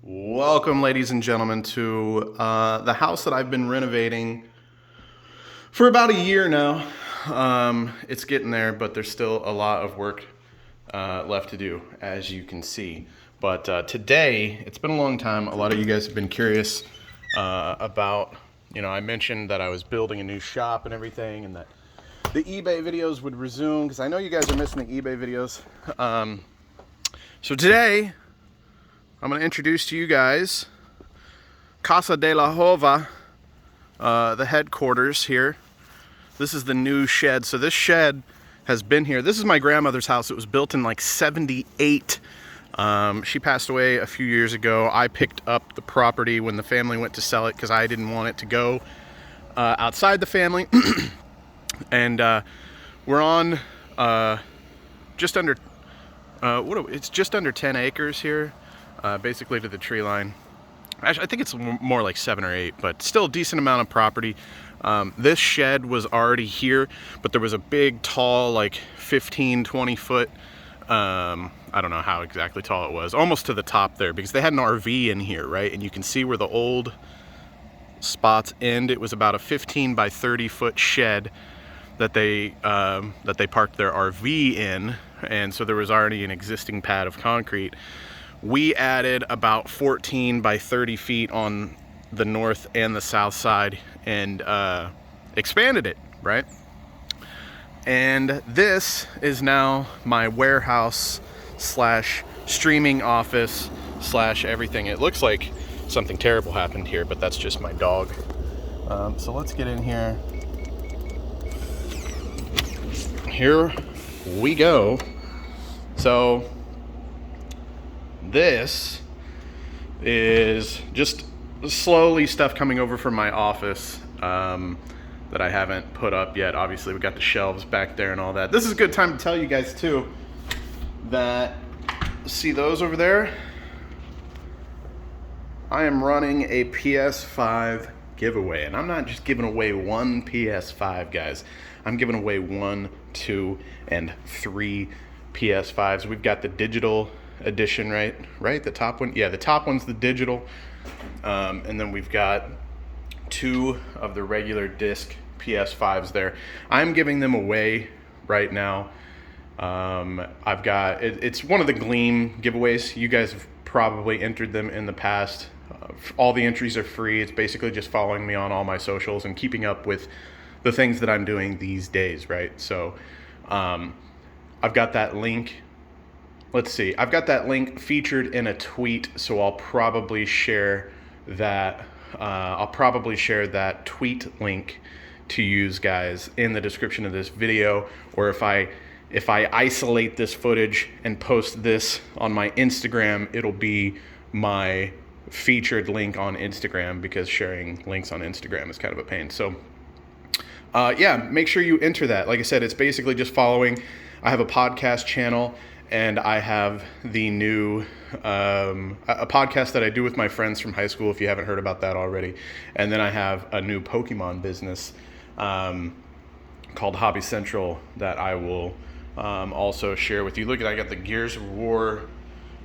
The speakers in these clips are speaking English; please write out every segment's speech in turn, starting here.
Welcome, ladies and gentlemen, to the house that I've been renovating for about a year now. It's getting there, but there's still a lot of work left to do, as you can see. But today, it's been a long time. A lot of you guys have been curious about, I mentioned that I was building a new shop and everything, and that the eBay videos would resume, because I know you guys are missing the eBay videos. So today, I'm going to introduce to you guys Casa de la Hova, the headquarters here. This is the new shed. So this shed has been here. This is my grandmother's house. It was built in like 78. She passed away a few years ago. I picked up the property when the family went to sell it because I didn't want it to go outside the family. And we're on just under, it's just under 10 acres here. Basically to the tree line. Actually, I think it's more like 7 or 8, but still a decent amount of property. This shed was already here, but there was a big, tall, like 15, 20 foot, I don't know how exactly tall it was, almost to the top there, because they had an RV in here, right? And you can see where the old spots end. It was about a 15 by 30 foot shed that they parked their RV in, and so there was already an existing pad of concrete. We added about 14 by 30 feet on the north and the south side and expanded it, right? And this is now my warehouse slash streaming office slash everything. It looks like something terrible happened here, but that's just my dog. So let's get in here. Here we go. So this is just slowly stuff coming over from my office that I haven't put up yet. Obviously, we got the shelves back there and all that. This is a good time to tell you guys too that, see those over there? I am running a PS5 giveaway, and I'm not just giving away one PS5, guys. I'm giving away 1, 2, and 3 PS5s. We've got the digital edition, right? The top one? Yeah, the top one's the digital. And then we've got 2 of the regular disc PS5s there. I'm giving them away right now. I've got, it's one of the Gleam giveaways. You guys have probably entered them in the past. All the entries are free. It's basically just following me on all my socials and keeping up with the things that I'm doing these days, right? So I've got that link. Let's see, I've got that link featured in a tweet, so I'll probably share that. Tweet link to use, guys, in the description of this video. Or if I isolate this footage and post this on my Instagram, it'll be my featured link on Instagram, because sharing links on Instagram is kind of a pain. So yeah, make sure you enter that. Like I said, it's basically just following. I have a podcast channel, and I have the new a podcast that I do with my friends from high school, if you haven't heard about that already. And then I have a new Pokemon business called Hobby Central that I will also share with you. Look at, I got the Gears of War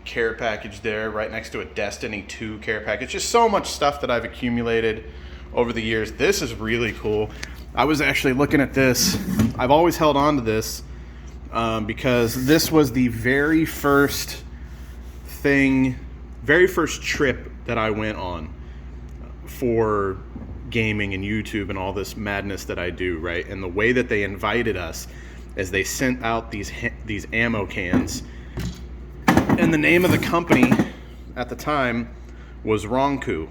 care package there, right next to a Destiny 2 care package. Just so much stuff that I've accumulated over the years. This is really cool. I was actually looking at this. I've always held on to this. Because this was the very first trip that I went on for gaming and YouTube and all this madness that I do, right? And the way that they invited us is they sent out these ammo cans, and the name of the company at the time was Ronku.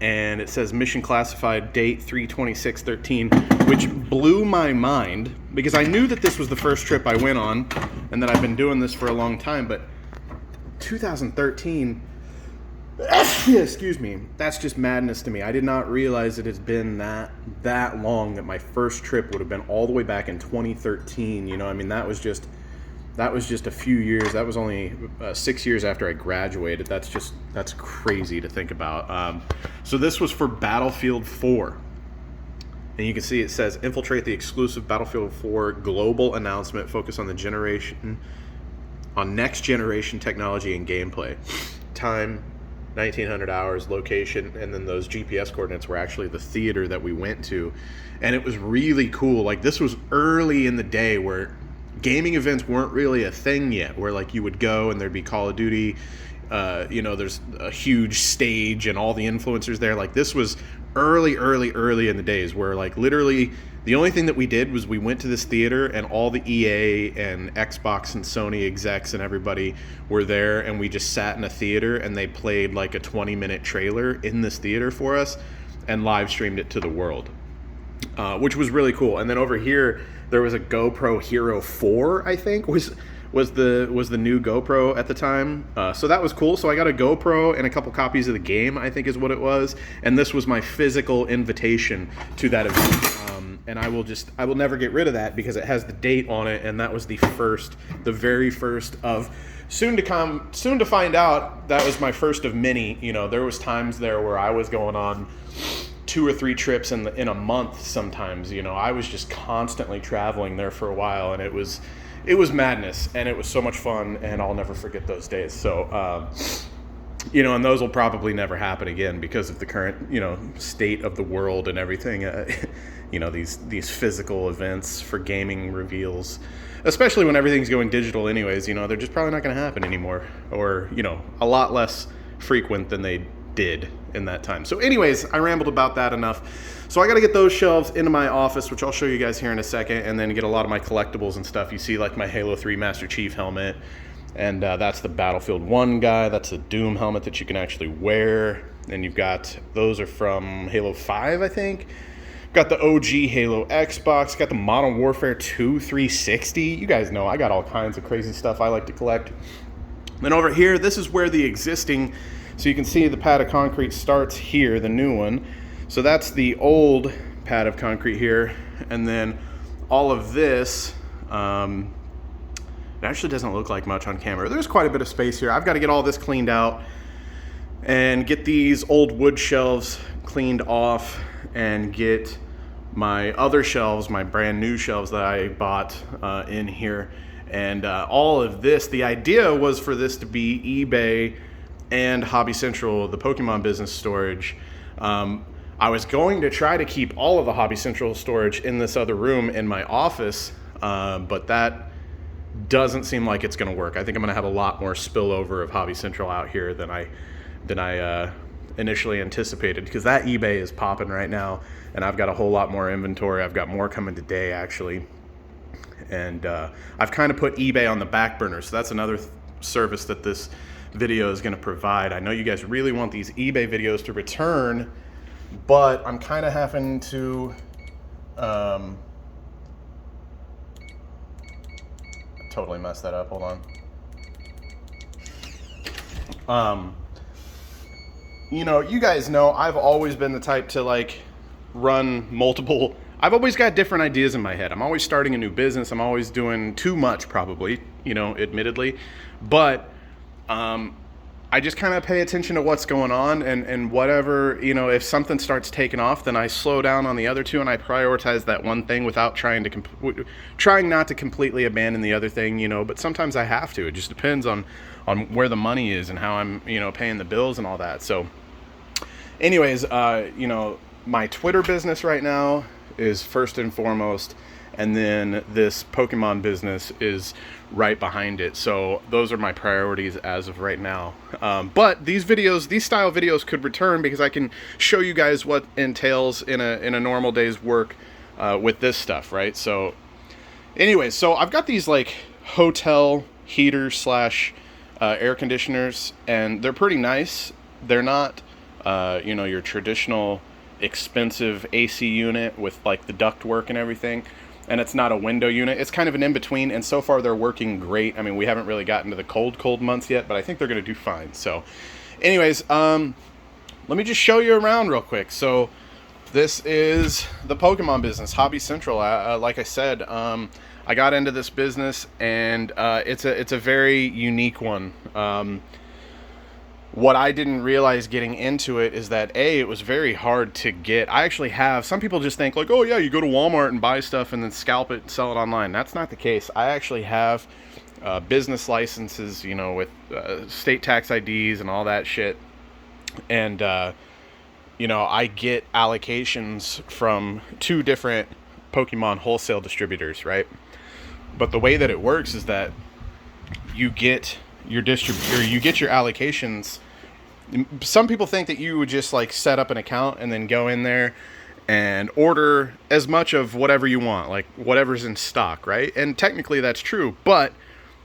And it says mission classified, date 3/26/13, which blew my mind, because I knew that this was the first trip I went on and that I've been doing this for a long time. But 2013, excuse me, that's just madness to me. I did not realize it has been that long, that my first trip would have been all the way back in 2013. You know, I mean, that was just a few years. That was only 6 years after I graduated. That's crazy to think about. So this was for Battlefield 4. And you can see it says, infiltrate the exclusive Battlefield 4 global announcement, focus on next generation technology and gameplay. time, 1900 hours, location, and then those GPS coordinates were actually the theater that we went to. And it was really cool. Like, this was early in the day where gaming events weren't really a thing yet, where like you would go and there'd be Call of Duty, there's a huge stage and all the influencers there. Like, this was early in the days where like literally the only thing that we did was we went to this theater and all the EA and Xbox and Sony execs and everybody were there, and we just sat in a theater and they played like a 20-minute trailer in this theater for us and live streamed it to the world, which was really cool. And then over here there was a GoPro Hero 4, I think was the new GoPro at the time. So that was cool. So I got a GoPro and a couple copies of the game, I think is what it was. And this was my physical invitation to that event. And I will never get rid of that because it has the date on it. And that was the very first of soon to find out. That was my first of many. There was times there where I was going on 2 or 3 trips in a month sometimes. I was just constantly traveling there for a while, and it was madness, and it was so much fun, and I'll never forget those days. So, and those will probably never happen again because of the current, state of the world and everything. These physical events for gaming reveals, especially when everything's going digital anyways, they're just probably not going to happen anymore, or, a lot less frequent than they did in that time. So anyways, I rambled about that enough. So I got to get those shelves into my office, which I'll show you guys here in a second, and then get a lot of my collectibles and stuff. You see like my Halo 3 Master Chief helmet, and that's the Battlefield 1 guy. That's a Doom helmet that you can actually wear. And you've got, those are from Halo 5, I think. Got the OG Halo Xbox, got the Modern Warfare 2 360. You guys know I got all kinds of crazy stuff I like to collect. Then over here, this is where the existing, so you can see the pad of concrete starts here, the new one. So that's the old pad of concrete here. And then all of this, it actually doesn't look like much on camera. There's quite a bit of space here. I've got to get all this cleaned out and get these old wood shelves cleaned off and get my other shelves, my brand new shelves that I bought in here. And all of this, the idea was for this to be eBay and Hobby Central, the Pokemon business storage. I was going to try to keep all of the Hobby Central storage in this other room in my office, but that doesn't seem like it's going to work. I think I'm going to have a lot more spillover of Hobby Central out here than I initially anticipated, because that eBay is popping right now, and I've got a whole lot more inventory. I've got more coming today, actually. And I've kind of put eBay on the back burner, so that's another service that this video is going to provide. I know you guys really want these eBay videos to return, but I'm kind of having to I totally messed that up. Hold on. You guys know I've always been the type to like run multiple. I've always got different ideas in my head. I'm always starting a new business. I'm always doing too much, probably, admittedly. But I just kind of pay attention to what's going on, and whatever, if something starts taking off, then I slow down on the other two, and I prioritize that one thing without trying not to completely abandon the other thing, but sometimes I have to. It just depends on where the money is and how I'm, paying the bills and all that. So anyways, my Twitter business right now is first and foremost, and then this Pokemon business is right behind it. So those are my priorities as of right now. But these style videos could return, because I can show you guys what entails in a normal day's work with this stuff, right? So anyways, so I've got these like hotel heaters / air conditioners, and they're pretty nice. They're not your traditional expensive AC unit with like the duct work and everything, and it's not a window unit. It's kind of an in-between, and so far they're working great. I mean, we haven't really gotten to the cold months yet, but I think they're going to do fine. So anyways, let me just show you around real quick. So this is the Pokemon business, Hobby Central. Like I said, I got into this business, and it's a very unique one. What I didn't realize getting into it is that it was very hard to get. I actually have, some people just think like, oh yeah, you go to Walmart and buy stuff and then scalp it and sell it online. That's not the case. I actually have business licenses, you know, with state tax IDs and all that shit. And, you know, I get allocations from 2 different Pokemon wholesale distributors, right? But the way that it works is that you get your you get your allocations. Some people think that you would just like set up an account and then go in there and order as much of whatever you want, like whatever's in stock, right? And technically that's true, but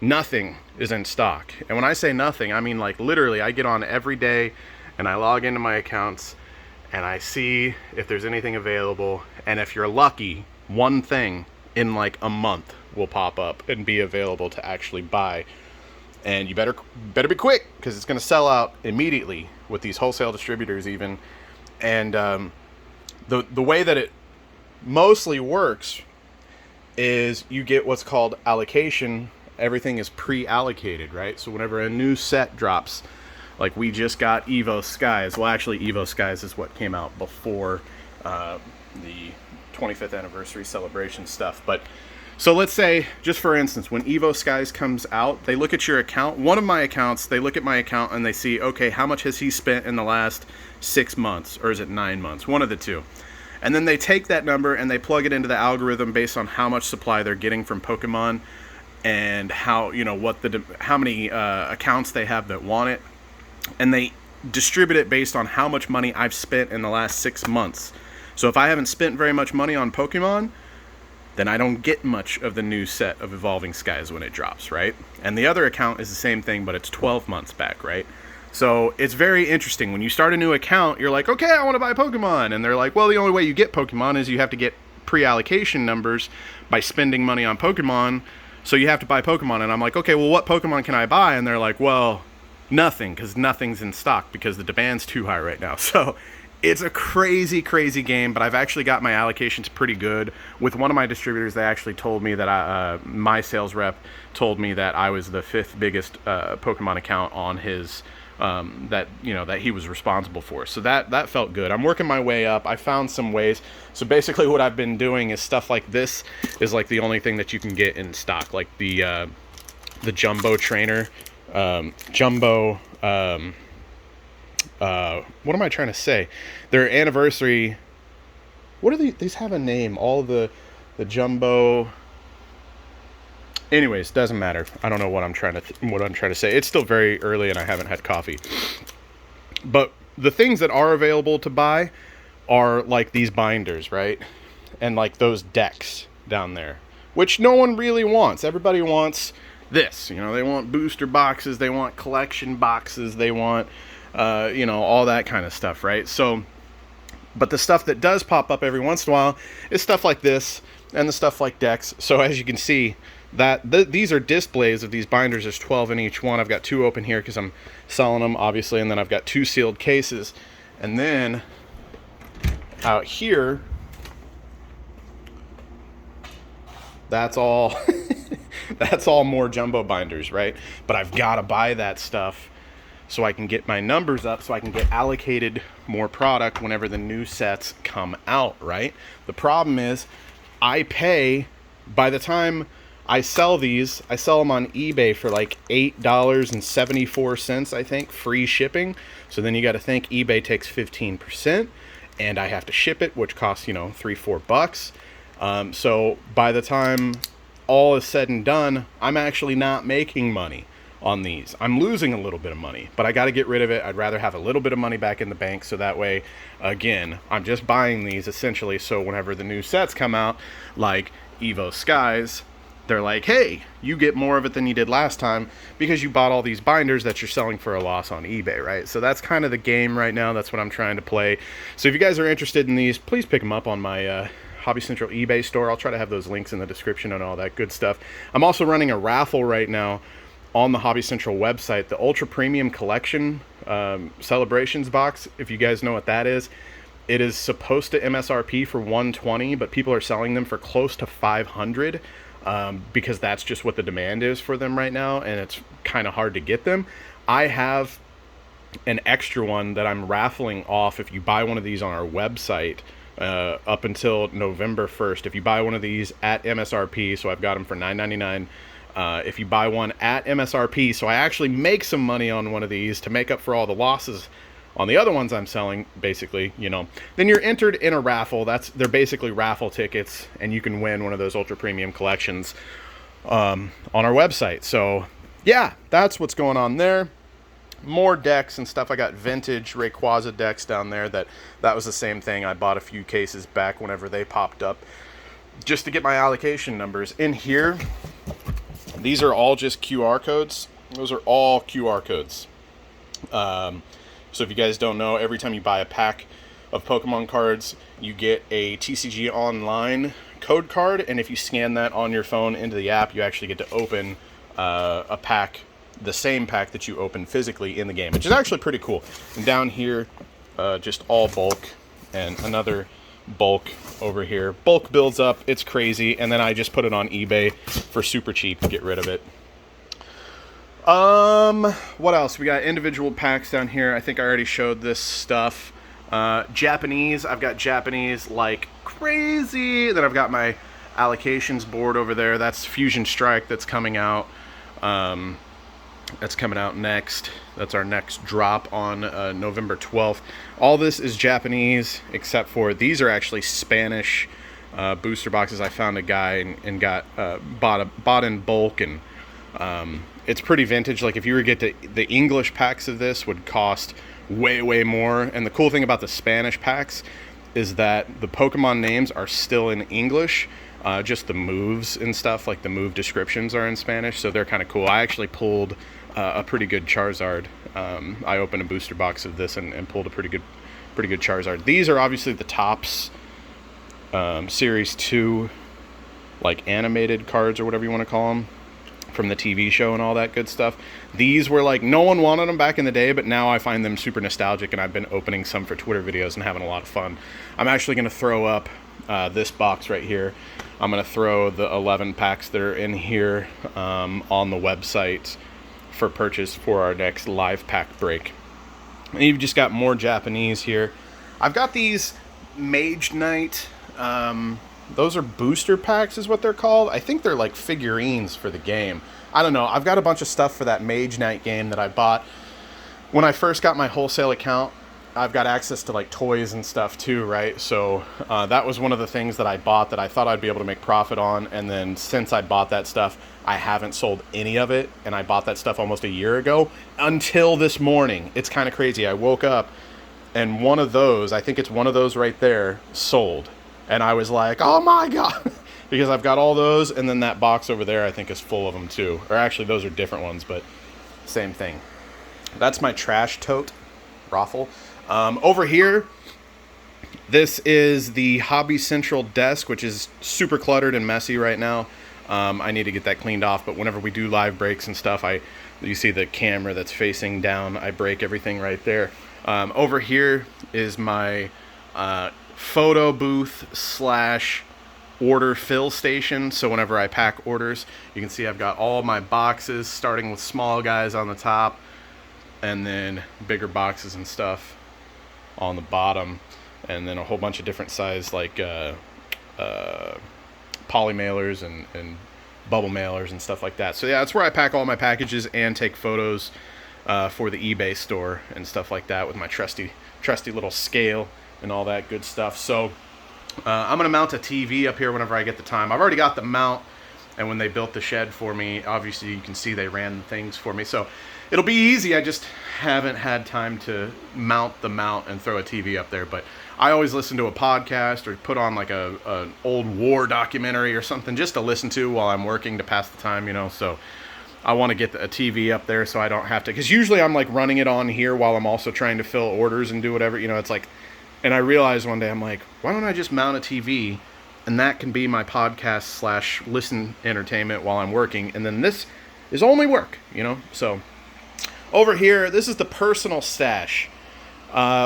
nothing is in stock. And when I say nothing, I mean like literally I get on every day and I log into my accounts and I see if there's anything available. And if you're lucky, one thing in like a month will pop up and be available to actually buy. And you better be quick, because it's going to sell out immediately with these wholesale distributors even. And the way that it mostly works is you get what's called allocation. Everything is pre-allocated, right? So whenever a new set drops, like we just got Evo Skies. Well, actually, Evo Skies is what came out before the 25th anniversary celebration stuff. But so let's say, just for instance, when Evo Skies comes out, they look at your account. One of my accounts, they look at my account and they see, okay, how much has he spent in the last 6 months? Or is it 9 months? One of the two. And then they take that number and they plug it into the algorithm based on how much supply they're getting from Pokemon and how, you know, how many accounts they have that want it. And they distribute it based on how much money I've spent in the last 6 months. So if I haven't spent very much money on Pokemon, then I don't get much of the new set of Evolving Skies when it drops, right? And the other account is the same thing, but it's 12 months back, right? So it's very interesting. When you start a new account, you're like, okay, I want to buy Pokemon. And they're like, well, the only way you get Pokemon is you have to get pre-allocation numbers by spending money on Pokemon. So you have to buy Pokemon. And I'm like, okay, well, what Pokemon can I buy? And they're like, well, nothing, because nothing's in stock because the demand's too high right now. So it's a crazy, crazy game, but I've actually got my allocations pretty good. With one of my distributors, they actually told me that my sales rep told me that I was the 5th biggest Pokemon account on his, that he was responsible for. So that felt good. I'm working my way up. I found some ways. So basically what I've been doing is stuff like this is like the only thing that you can get in stock, like the Jumbo Trainer, what am I trying to say? Their anniversary. What are these have a name? All the Jumbo. Anyways, doesn't matter. I don't know what I'm trying to say. It's still very early and I haven't had coffee. But the things that are available to buy are like these binders, right? And like those decks down there, which no one really wants. Everybody wants this. You know, they want booster boxes, they want collection boxes, they want all that kind of stuff, right? So, but the stuff that does pop up every once in a while is stuff like this and the stuff like decks. So as you can see, these are displays of these binders. There's 12 in each one. I've got 2 open here because I'm selling them, obviously, and then I've got 2 sealed cases. And then out here, that's all that's all more jumbo binders, right? But I've got to buy that stuff so I can get my numbers up, so I can get allocated more product whenever the new sets come out, right? The problem is I pay, by the time I sell these, I sell them on eBay for like $8.74, I think, free shipping. So then you got to think eBay takes 15%, and I have to ship it, which costs, $3-4. So by the time all is said and done, I'm actually not making money on these. I'm losing a little bit of money, but I got to get rid of it. I'd rather have a little bit of money back in the bank, so that way, again, I'm just buying these essentially so whenever the new sets come out, like Evo Skies, they're like, hey, you get more of it than you did last time because you bought all these binders that you're selling for a loss on eBay, right? So that's kind of the game right now. That's what I'm trying to play. So if you guys are interested in these, please pick them up on my Hobby Central eBay store. I'll try to have those links in the description and all that good stuff. I'm also running a raffle right now on the Hobby Central website, the Ultra Premium Collection Celebrations box. If you guys know what that is, it is supposed to MSRP for $120, but people are selling them for close to $500 because that's just what the demand is for them right now, and it's kind of hard to get them. I have an extra one that I'm raffling off if you buy one of these on our website up until November 1st. If you buy one of these at MSRP, so I've got them for $9.99, if you buy one at MSRP. So I actually make some money on one of these to make up for all the losses on the other ones I'm selling, basically, you know. Then you're entered in a raffle. They're basically raffle tickets, and you can win one of those ultra premium collections on our website. So yeah, that's what's going on there. More decks and stuff. I got vintage Rayquaza decks down there. That was the same thing. I bought a few cases back whenever they popped up, just to get my allocation numbers. In here, these are all just QR codes. Those are all QR codes. So if you guys don't know, every time you buy a pack of Pokemon cards, you get a TCG Online code card, and if you scan that on your phone into the app, you actually get to open a pack, the same pack that you open physically in the game, which is actually pretty cool. And down here, just all bulk, and another bulk over here. Bulk builds up, it's crazy, and then I just put it on eBay for super cheap to get rid of it. What else? We got individual packs down here. I think I already showed this stuff. Japanese, I've got Japanese like crazy. Then I've got my allocations board over there. That's Fusion Strike that's coming out. That's coming out next. That's our next drop on November 12th. All this is Japanese, except for these are actually Spanish booster boxes. I found a guy and got bought in bulk, and it's pretty vintage. Like if you were to get the English packs of this would cost way more. And the cool thing about the Spanish packs is that the Pokemon names are still in English. Just the moves and stuff, like the move descriptions, are in Spanish, so they're kind of cool. I actually pulled a pretty good Charizard. I opened a booster box of this and pulled a pretty good Charizard. These are obviously the Topps Series 2, like animated cards or whatever you want to call them, from the TV show and all that good stuff. These were like, no one wanted them back in the day, but now I find them super nostalgic, and I've been opening some for Twitter videos and having a lot of fun. I'm actually going to throw up this box right here. I'm going to throw the 11 packs that are in here on the website for purchase for our next live pack break. And you've just got more Japanese here. I've got these Mage Knight, those are booster packs is what they're called. I think they're like figurines for the game. I don't know. I've got a bunch of stuff for that Mage Knight game that I bought when I first got my wholesale account. I've got access to like toys and stuff too, right? So that was one of the things that I bought that I thought I'd be able to make profit on. And then since I bought that stuff, I haven't sold any of it. And I bought that stuff almost a year ago until this morning. It's kind of crazy. I woke up and one of those, I think it's one of those right there, sold. And I was like, oh my God, because I've got all those. And then that box over there, I think, is full of them too. Or actually, those are different ones, but same thing. That's my trash tote raffle. Over here, this is the Hobby Central desk, which is super cluttered and messy right now. I need to get that cleaned off, but whenever we do live breaks and stuff, you see the camera that's facing down, I break everything right there. Over here is my photo booth / order fill station. So whenever I pack orders, you can see I've got all my boxes, starting with small guys on the top, and then bigger boxes and stuff on the bottom, and then a whole bunch of different size, like poly mailers and bubble mailers and stuff like that. So yeah, that's where I pack all my packages and take photos for the eBay store and stuff like that with my trusty little scale and all that good stuff. So I'm gonna mount a TV up here whenever I get the time. I've already got the mount, and when they built the shed for me, obviously you can see they ran the things for me, so it'll be easy. I just haven't had time to mount the mount and throw a TV up there. But I always listen to a podcast or put on like an old war documentary or something just to listen to while I'm working to pass the time, you know. So I want to get a TV up there so I don't have to, because usually I'm like running it on here while I'm also trying to fill orders and do whatever, you know. It's like, and I realized one day, I'm like, why don't I just mount a TV, and that can be my podcast / listen entertainment while I'm working, and then this is only work, you know. So over here, this is the personal stash,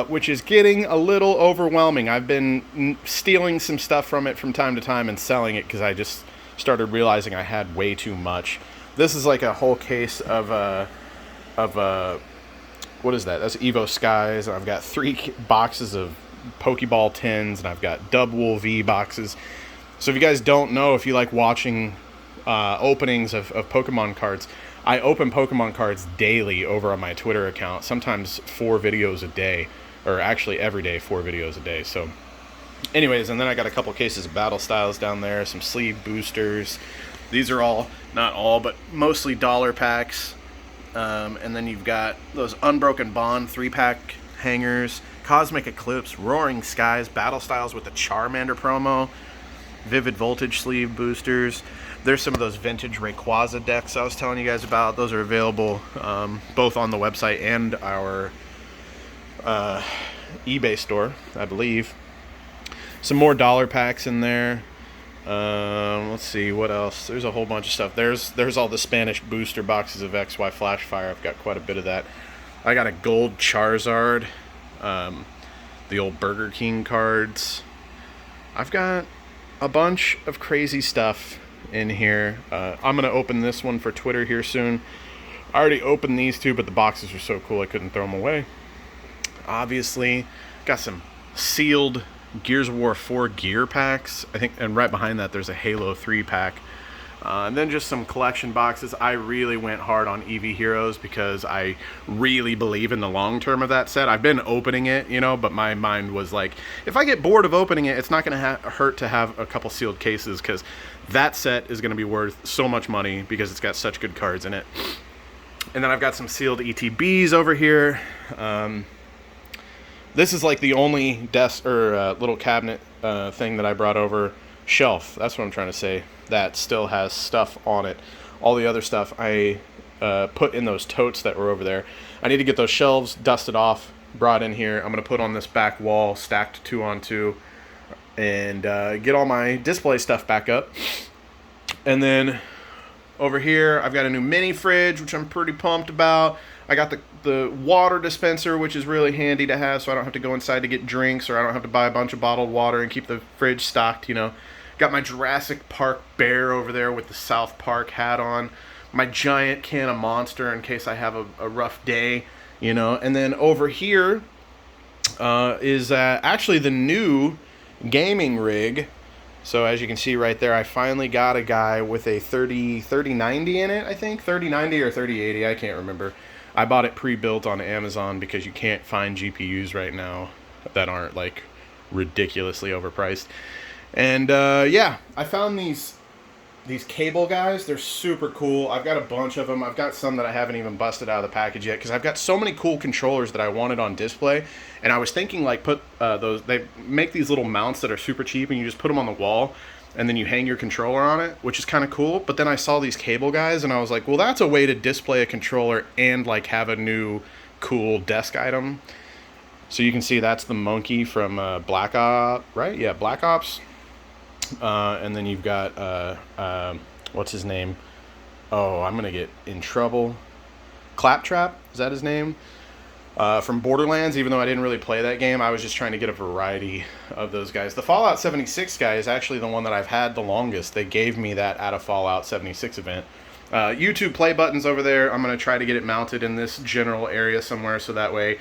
which is getting a little overwhelming. I've been stealing some stuff from it from time to time and selling it because I just started realizing I had way too much. This is like a whole case of what is that? That's Evo Skies. And I've got 3 boxes of Pokeball tins, and I've got Dubwool V boxes. So if you guys don't know, if you like watching openings of Pokemon cards. I open Pokemon cards daily over on my Twitter account, sometimes 4 videos a day, or actually every day 4 videos a day. So anyways, and then I got a couple cases of Battle Styles down there, some sleeve boosters. These are all, not all, but mostly dollar packs. And then you've got those Unbroken Bond 3-pack hangers, Cosmic Eclipse, Roaring Skies, Battle Styles with the Charmander promo, Vivid Voltage sleeve boosters. There's some of those vintage Rayquaza decks I was telling you guys about. Those are available both on the website and our eBay store, I believe. Some more dollar packs in there. Let's see, what else? There's a whole bunch of stuff. There's all the Spanish booster boxes of XY Flashfire. I've got quite a bit of that. I got a gold Charizard, the old Burger King cards. I've got a bunch of crazy stuff in here. I'm going to open this one for Twitter here soon. I already opened these two, but the boxes are so cool I couldn't throw them away. Obviously, got some sealed Gears of War 4 gear packs, I think, and right behind that there's a Halo 3 pack. And then just some collection boxes. I really went hard on EV Heroes because I really believe in the long term of that set. I've been opening it, you know, but my mind was like, if I get bored of opening it, it's not going to hurt to have a couple sealed cases, because that set is going to be worth so much money because it's got such good cards in it. And then I've got some sealed ETBs over here. This is like the only desk or little cabinet thing that I brought over. Shelf, that's what I'm trying to say, that still has stuff on it. All the other stuff I put in those totes that were over there. I need to get those shelves dusted off, brought in here. I'm going to put on this back wall, stacked 2 on 2, and get all my display stuff back up. And then over here, I've got a new mini fridge, which I'm pretty pumped about. I got the water dispenser, which is really handy to have, so I don't have to go inside to get drinks, or I don't have to buy a bunch of bottled water and keep the fridge stocked, you know. Got my Jurassic Park bear over there with the South Park hat on. My giant can of Monster in case I have a rough day, you know. And then over here is actually the new gaming rig. So as you can see right there, I finally got a guy with a 3090 in it, I think. 3090 or 3080, I can't remember. I bought it pre-built on Amazon because you can't find GPUs right now that aren't like ridiculously overpriced. And yeah, I found these cable guys. They're super cool. I've got a bunch of them. I've got some that I haven't even busted out of the package yet because I've got so many cool controllers that I wanted on display. And I was thinking like put those, they make these little mounts that are super cheap and you just put them on the wall and then you hang your controller on it, which is kind of cool. But then I saw these cable guys and I was like, well, that's a way to display a controller and like have a new cool desk item. So you can see that's the monkey from Black Ops, right? Yeah, Black Ops. And then you've got, what's his name? Oh, I'm going to get in trouble. Claptrap, is that his name? From Borderlands, even though I didn't really play that game, I was just trying to get a variety of those guys. The Fallout 76 guy is actually the one that I've had the longest. They gave me that at a Fallout 76 event. YouTube play buttons over there. I'm going to try to get it mounted in this general area somewhere so that way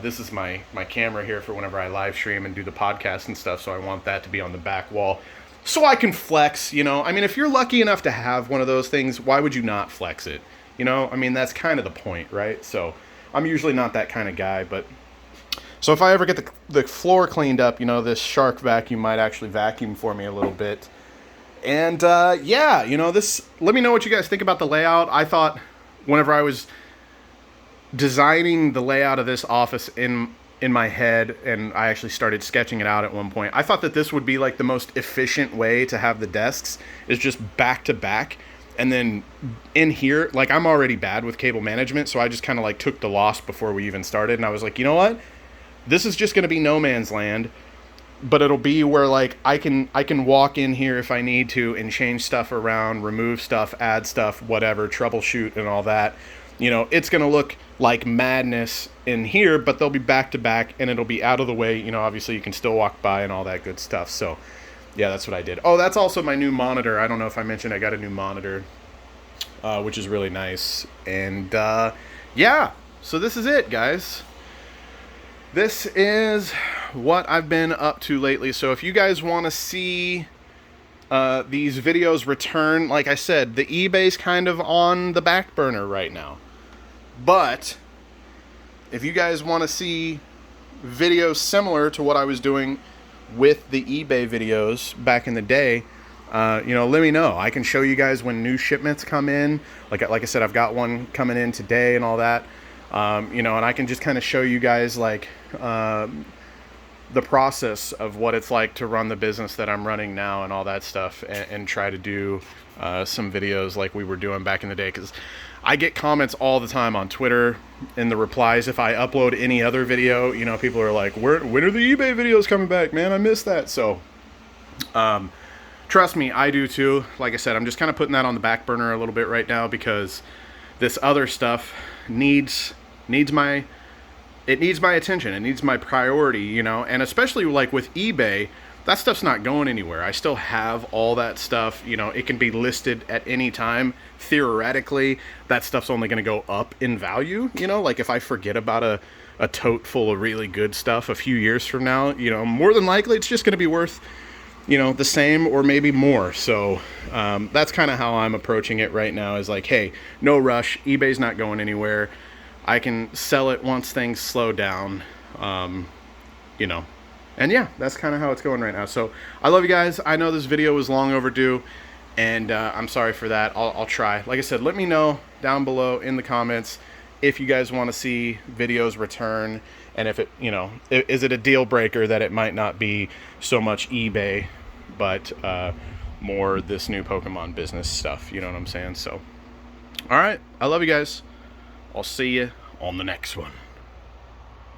this is my camera here for whenever I live stream and do the podcast and stuff, so I want that to be on the back wall so I can flex, you know. I mean, if you're lucky enough to have one of those things, why would you not flex it? You know, I mean, that's kind of the point, right? So I'm usually not that kind of guy, but so if I ever get the floor cleaned up, you know, this shark vacuum might actually vacuum for me a little bit. And yeah, you know, this, let me know what you guys think about the layout. I thought whenever I was designing the layout of this office in my head, and I actually started sketching it out at one point, I thought that this would be like the most efficient way to have the desks is just back to back. And then in here, like I'm already bad with cable management, so I just kind of like took the loss before we even started. And I was like, you know what? This is just going to be no man's land, but it'll be where like I can walk in here if I need to and change stuff around, remove stuff, add stuff, whatever, troubleshoot and all that. You know, it's going to look like madness in here, but they'll be back to back and it'll be out of the way. You know, obviously you can still walk by and all that good stuff. So yeah, that's what I did. Oh, that's also my new monitor. I don't know if I mentioned I got a new monitor, which is really nice. And yeah, so this is it, guys. This is what I've been up to lately. So if you guys want to see these videos return. Like I said, the eBay's kind of on the back burner right now. But if you guys want to see videos similar to what I was doing with the eBay videos back in the day, let me know. I can show you guys when new shipments come in. Like I said, I've got one coming in today and all that. And I can just kind of show you guys like the process of what it's like to run the business that I'm running now and all that stuff, and try to do some videos like we were doing back in the day, because I get comments all the time on Twitter in the replies if I upload any other video. People are like, when are the eBay videos coming back, man? I missed that. So trust me, I do too. Like I said, I'm just kind of putting that on the back burner a little bit right now, because this other stuff needs my attention. It needs my priority, and especially like with eBay, that stuff's not going anywhere. I still have all that stuff. It can be listed at any time. Theoretically, that stuff's only going to go up in value. Like if I forget about a tote full of really good stuff a few years from now, more than likely it's just going to be worth, the same or maybe more. So that's kind of how I'm approaching it right now, is like, hey, no rush. eBay's not going anywhere. I can sell it once things slow down, and yeah, that's kind of how it's going right now. So I love you guys. I know this video was long overdue, and I'm sorry for that. I'll try. Like I said, let me know down below in the comments if you guys want to see videos return, and if it, is it a deal breaker that it might not be so much eBay, but more this new Pokemon business stuff. You know what I'm saying? So, all right. I love you guys. I'll see you on the next one.